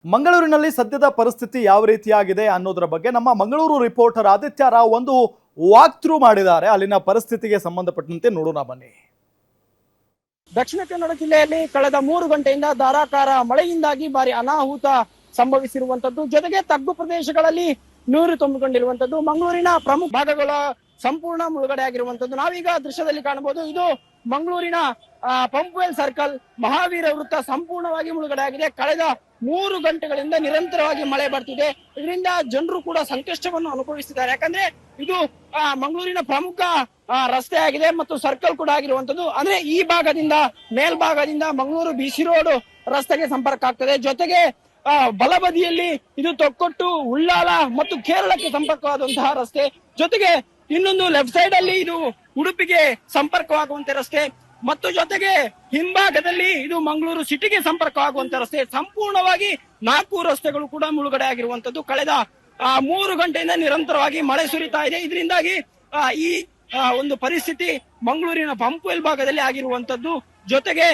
ಮಂಗಳೂರಿನಲ್ಲಿ ಸದ್ಯದ ಪರಿಸ್ಥಿತಿ ಯಾವ ರೀತಿಯಾಗಿದೆ ಅನ್ನೋದರ ಬಗ್ಗೆ ನಮ್ಮ ಮಂಗಳೂರು ರಿಪೋರ್ಟರ್ ಆದಿತ್ಯ ರಾವ್ ಒಂದು ವಾಕ್ ಥ್ರೂ ಮಾಡಿದ್ದಾರೆ. ಅಲ್ಲಿನ ಪರಿಸ್ಥಿತಿಗೆ ಸಂಬಂಧಪಟ್ಟಂತೆ ನೋಡೋಣ ಬನ್ನಿ. ದಕ್ಷಿಣ ಕನ್ನಡ ಜಿಲ್ಲೆಯಲ್ಲಿ ಕಳೆದ 3 ಗಂಟೆಯಿಂದ ಧಾರಾಕಾರ ಮಳೆಯಿಂದಾಗಿ ಭಾರಿ ಅನಾಹುತ ಸಂಭವಿಸಿರುವಂತದ್ದು, ಜೊತೆಗೆ ತಗ್ಗು ಪ್ರದೇಶಗಳಲ್ಲಿ ನೀರು ತುಂಬಿಕೊಂಡಿರುವಂತದ್ದು, ಮಂಗಳೂರಿನ ಪ್ರಮುಖ ಭಾಗಗಳ ಸಂಪೂರ್ಣ ಮುಳುಗಡೆ ಆಗಿರುವಂತದ್ದು. ನಾವೀಗ ದೃಶ್ಯದಲ್ಲಿ ಕಾಣಬಹುದು, ಇದು ಮಂಗಳೂರಿನ ಪಂಪ್ವೆಲ್ ಸರ್ಕಲ್ ಮಹಾವೀರ ವೃತ್ತ ಸಂಪೂರ್ಣವಾಗಿ ಮುಳುಗಡೆ ಆಗಿದೆ. ಕಳೆದ 3 ಗಂಟೆಗಳಿಂದ ನಿರಂತರವಾಗಿ ಮಳೆ ಬರ್ತಿದೆ. ಇದರಿಂದ ಜನರು ಕೂಡ ಸಂಕಷ್ಟವನ್ನು ಅನುಭವಿಸಿದ್ದಾರೆ. ಯಾಕಂದ್ರೆ ಇದು ಮಂಗಳೂರಿನ ಪ್ರಮುಖ ರಸ್ತೆ ಆಗಿದೆ ಮತ್ತು ಸರ್ಕಲ್ ಕೂಡ ಆಗಿರುವಂತದ್ದು. ಅಂದ್ರೆ ಈ ಭಾಗದಿಂದ ಮೇಲ್ಭಾಗದಿಂದ ಮಂಗಳೂರು ಬಿಸಿ ರೋಡ್ ರಸ್ತೆಗೆ ಸಂಪರ್ಕ ಆಗ್ತದೆ. ಜೊತೆಗೆ ಬಲಬದಿಯಲ್ಲಿ ಇದು ತೊಕ್ಕೊಟ್ಟು, ಉಳ್ಳಾಲ ಮತ್ತು ಕೇರಳಕ್ಕೆ ಸಂಪರ್ಕವಾದಂತಹ ರಸ್ತೆ. ಜೊತೆಗೆ ಇನ್ನೊಂದು ಲೆಫ್ಟ್ ಸೈಡ್ ಅಲ್ಲಿ ಇದು ಉಡುಪಿಗೆ ಸಂಪರ್ಕವಾಗುವಂತ ರಸ್ತೆ ಮತ್ತು ಜೊತೆಗೆ ಹಿಂಭಾಗದಲ್ಲಿ ಇದು ಮಂಗಳೂರು ಸಿಟಿಗೆ ಸಂಪರ್ಕವಾಗುವಂತ ರಸ್ತೆ. ಸಂಪೂರ್ಣವಾಗಿ 4 ರಸ್ತೆಗಳು ಕೂಡ ಮುಳುಗಡೆ ಆಗಿರುವಂತದ್ದು. ಕಳೆದ 3 ಗಂಟೆಯಿಂದ ನಿರಂತರವಾಗಿ ಮಳೆ ಸುರಿತಾ ಇದೆ. ಇದರಿಂದಾಗಿ ಈ ಒಂದು ಪರಿಸ್ಥಿತಿ ಮಂಗಳೂರಿನ ಪಂಪ್ವೆಲ್ ಭಾಗದಲ್ಲಿ ಆಗಿರುವಂತದ್ದು. ಜೊತೆಗೆ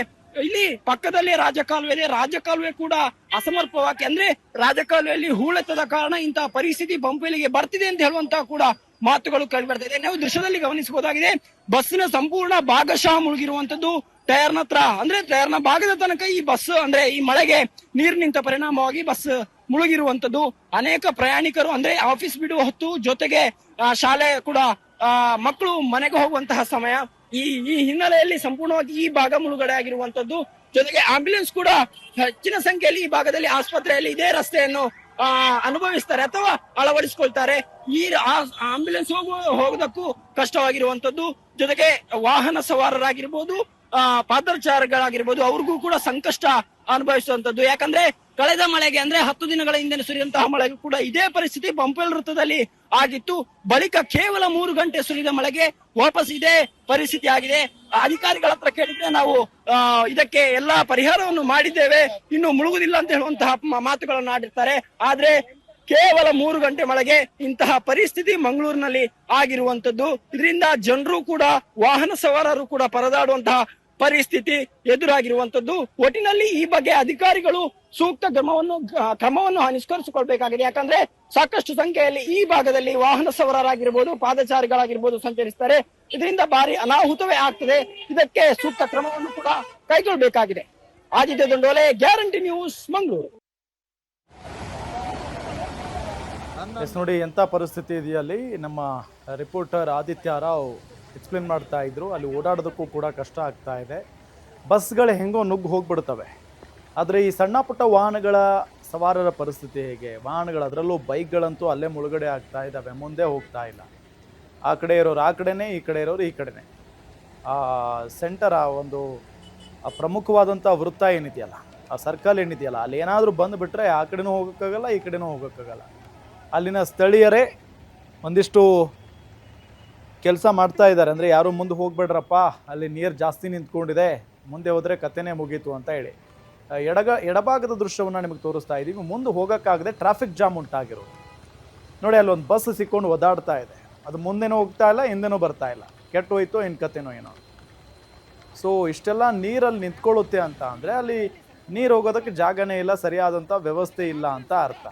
ಇಲ್ಲಿ ಪಕ್ಕದಲ್ಲಿ ರಾಜಕಾಲುವೆ ಇದೆ. ರಾಜಕಾಲುವೆ ಕೂಡ ಅಸಮರ್ಪವಾಗಿ, ಅಂದ್ರೆ ರಾಜಕಾಲುವೆಯಲ್ಲಿ ಹೂಳೆತ್ತದ ಕಾರಣ ಇಂತಹ ಪರಿಸ್ಥಿತಿ ಪಂಪ್ವೆಲ್ಗೆ ಬರ್ತಿದೆ ಅಂತ ಹೇಳುವಂತಹ ಕೂಡ ಮಾತುಗಳು ಕೇಳಿ ಬರ್ತಾ ಇದೆ. ನಾವು ದೃಶ್ಯದಲ್ಲಿ ಗಮನಿಸಬಹುದಾಗಿದೆ, ಬಸ್ಸಿನ ಸಂಪೂರ್ಣ ಭಾಗಶಃ ಮುಳುಗಿರುವಂತದ್ದು. ಟೈರ್ನ ಹತ್ರ, ಅಂದ್ರೆ ಟೈರ್ನ ಭಾಗದ ತನಕ ಈ ಬಸ್, ಅಂದ್ರೆ ಈ ಮಳೆಗೆ ನೀರು ನಿಂತ ಪರಿಣಾಮವಾಗಿ ಬಸ್ ಮುಳುಗಿರುವಂತದ್ದು. ಅನೇಕ ಪ್ರಯಾಣಿಕರು, ಅಂದ್ರೆ ಆಫೀಸ್ ಬಿಡುವ ಹೊತ್ತು, ಜೊತೆಗೆ ಶಾಲೆ ಕೂಡ ಮಕ್ಕಳು ಮನೆಗೆ ಹೋಗುವಂತಹ ಸಮಯ, ಈ ಹಿನ್ನೆಲೆಯಲ್ಲಿ ಸಂಪೂರ್ಣವಾಗಿ ಈ ಭಾಗ ಮುಳುಗಡೆ ಆಗಿರುವಂತದ್ದು. ಜೊತೆಗೆ ಆಂಬ್ಯುಲೆನ್ಸ್ ಕೂಡ ಹೆಚ್ಚಿನ ಸಂಖ್ಯೆಯಲ್ಲಿ ಈ ಭಾಗದಲ್ಲಿ ಆಸ್ಪತ್ರೆಯಲ್ಲಿ ಇದೇ ರಸ್ತೆಯನ್ನು ಅನುಭವಿಸ್ತಾರೆ ಅಥವಾ ಅಳವಡಿಸಿಕೊಳ್ತಾರೆ. ಈ ಆಂಬ್ಯುಲೆನ್ಸ್ ಹೋಗೋದಕ್ಕೂ ಕಷ್ಟವಾಗಿರುವಂತದ್ದು. ಜೊತೆಗೆ ವಾಹನ ಸವಾರರಾಗಿರ್ಬೋದು, ಪಾದಚಾರಿಗಳಾಗಿರ್ಬೋದು, ಅವ್ರಿಗೂ ಕೂಡ ಸಂಕಷ್ಟ ಅನುಭವಿಸುವಂತದ್ದು. ಯಾಕಂದ್ರೆ ಕಳೆದ ಮಳೆಗೆ, ಅಂದ್ರೆ 10 ದಿನಗಳ ಹಿಂದೆ ಸುರಿದಂತಹ ಮಳೆಗೂ ಕೂಡ ಇದೇ ಪರಿಸ್ಥಿತಿ ಪಂಪ್ವೆಲ್ ವೃತ್ತದಲ್ಲಿ ಆಗಿತ್ತು. ಬಳಿಕ ಕೇವಲ 3 ಗಂಟೆ ಸುರಿದ ಮಳೆಗೆ ವಾಪಸ್ ಇದೇ ಪರಿಸ್ಥಿತಿ ಆಗಿದೆ. ಅಧಿಕಾರಿಗಳ ಹತ್ರ ಕೇಳಿದ್ರೆ ನಾವು ಇದಕ್ಕೆ ಎಲ್ಲಾ ಪರಿಹಾರವನ್ನು ಮಾಡಿದ್ದೇವೆ, ಇನ್ನು ಮುಳುಗುದಿಲ್ಲ ಅಂತ ಹೇಳುವಂತಹ ಮಾತುಗಳನ್ನು ಆಡಿರ್ತಾರೆ. ಆದ್ರೆ ಕೇವಲ 3 ಗಂಟೆ ಮಳೆಗೆ ಇಂತಹ ಪರಿಸ್ಥಿತಿ ಮಂಗಳೂರಿನಲ್ಲಿ ಆಗಿರುವಂತದ್ದು. ಇದರಿಂದ ಜನರು ಕೂಡ, ವಾಹನ ಸವಾರರು ಕೂಡ ಪರದಾಡುವಂತಹ ಪರಿಸ್ಥಿತಿ ಎದುರಾಗಿರುವಂತದ್ದು. ಒಟ್ಟಿನಲ್ಲಿ ಈ ಬಗ್ಗೆ ಅಧಿಕಾರಿಗಳು ಸೂಕ್ತ ಕ್ರಮವನ್ನು ನಿಷ್ಕರಿಸಿಕೊಳ್ಬೇಕಾಗಿದೆ. ಯಾಕಂದ್ರೆ ಸಾಕಷ್ಟು ಸಂಖ್ಯೆಯಲ್ಲಿ ಈ ಭಾಗದಲ್ಲಿ ವಾಹನ ಸವಾರರಾಗಿರ್ಬೋದು, ಪಾದಚಾರಿಗಳಾಗಿರ್ಬೋದು ಸಂಚರಿಸ್ತಾರೆ. ಇದರಿಂದ ಭಾರಿ ಅನಾಹುತವೇ ಆಗ್ತದೆ. ಇದಕ್ಕೆ ಸೂಕ್ತ ಕ್ರಮವನ್ನು ಕೂಡ ಕೈಗೊಳ್ಳಬೇಕಾಗಿದೆ. Aditya Dandole, Guarantee News, Mangaluru. ನೋಡಿ ಎಂಥ ಪರಿಸ್ಥಿತಿ ಇದೆಯಲ್ಲಿ. ನಮ್ಮ ರಿಪೋರ್ಟರ್ ಆದಿತ್ಯ ರಾವ್ ಎಕ್ಸ್ಪ್ಲೇನ್ ಮಾಡ್ತಾ ಇದ್ರು. ಅಲ್ಲಿ ಓಡಾಡೋದಕ್ಕೂ ಕೂಡ ಕಷ್ಟ ಆಗ್ತಾ ಇದೆ. ಬಸ್ಗಳು ಹೆಂಗೋ ನುಗ್ಗಿ ಹೋಗ್ಬಿಡ್ತವೆ. ಆದರೆ ಈ ಸಣ್ಣ ಪುಟ್ಟ ವಾಹನಗಳ ಸವಾರರ ಪರಿಸ್ಥಿತಿ ಹೇಗೆ? ವಾಹನಗಳು, ಅದರಲ್ಲೂ ಬೈಕ್ಗಳಂತೂ ಅಲ್ಲೇ ಮುಳುಗಡೆ ಆಗ್ತಾ ಇದ್ದಾವೆ, ಮುಂದೆ ಹೋಗ್ತಾ ಇಲ್ಲ. ಆ ಕಡೆ ಇರೋರು ಆ ಕಡೆನೇ, ಈ ಕಡೆ ಇರೋರು ಈ ಕಡೆನೇ. ಸೆಂಟರ್, ಒಂದು ಪ್ರಮುಖವಾದಂಥ ವೃತ್ತ ಏನಿದೆಯಲ್ಲ, ಆ ಸರ್ಕಲ್ ಏನಿದೆಯಲ್ಲ, ಅಲ್ಲಿ ಏನಾದರೂ ಬಂದುಬಿಟ್ರೆ ಆ ಕಡೆನೂ ಹೋಗೋಕ್ಕಾಗಲ್ಲ, ಈ ಕಡೆನೂ ಹೋಗೋಕ್ಕಾಗಲ್ಲ. ಅಲ್ಲಿನ ಸ್ಥಳೀಯರೇ ಒಂದಿಷ್ಟು ಕೆಲಸ ಮಾಡ್ತಾ ಇದ್ದಾರೆ. ಅಂದರೆ ಯಾರು ಮುಂದೆ ಹೋಗ್ಬೇಡ್ರಪ್ಪ, ಅಲ್ಲಿ ನೀರು ಜಾಸ್ತಿ ನಿಂತ್ಕೊಂಡಿದೆ, ಮುಂದೆ ಹೋದರೆ ಕತೆನೇ ಮುಗೀತು ಅಂತ ಹೇಳಿ. ಎಡಭಾಗದ ದೃಶ್ಯವನ್ನು ನಿಮಗೆ ತೋರಿಸ್ತಾ ಇದ್ದೀವಿ. ಮುಂದೆ ಹೋಗೋಕ್ಕಾಗದೆ ಟ್ರಾಫಿಕ್ ಜಾಮ್ ಉಂಟಾಗಿರೋದು ನೋಡಿ. ಅಲ್ಲೊಂದು ಬಸ್ ಸಿಕ್ಕೊಂಡು ಒದಾಡ್ತಾ ಇದೆ. ಅದು ಮುಂದೆನೂ ಹೋಗ್ತಾ ಇಲ್ಲ, ಹಿಂದೆನೂ ಬರ್ತಾ ಇಲ್ಲ. ಕೆಟ್ಟು ಹೋಯ್ತು, ಇನ್ನು ಕತೆನೋ ಏನೋ. ಸೊ ಇಷ್ಟೆಲ್ಲ ನೀರಲ್ಲಿ ನಿಂತ್ಕೊಳ್ಳುತ್ತೆ ಅಂತ ಅಂದರೆ ಅಲ್ಲಿ ನೀರು ಹೋಗೋದಕ್ಕೆ ಜಾಗನೇ ಇಲ್ಲ, ಸರಿಯಾದಂಥ ವ್ಯವಸ್ಥೆ ಇಲ್ಲ ಅಂತ ಅರ್ಥ.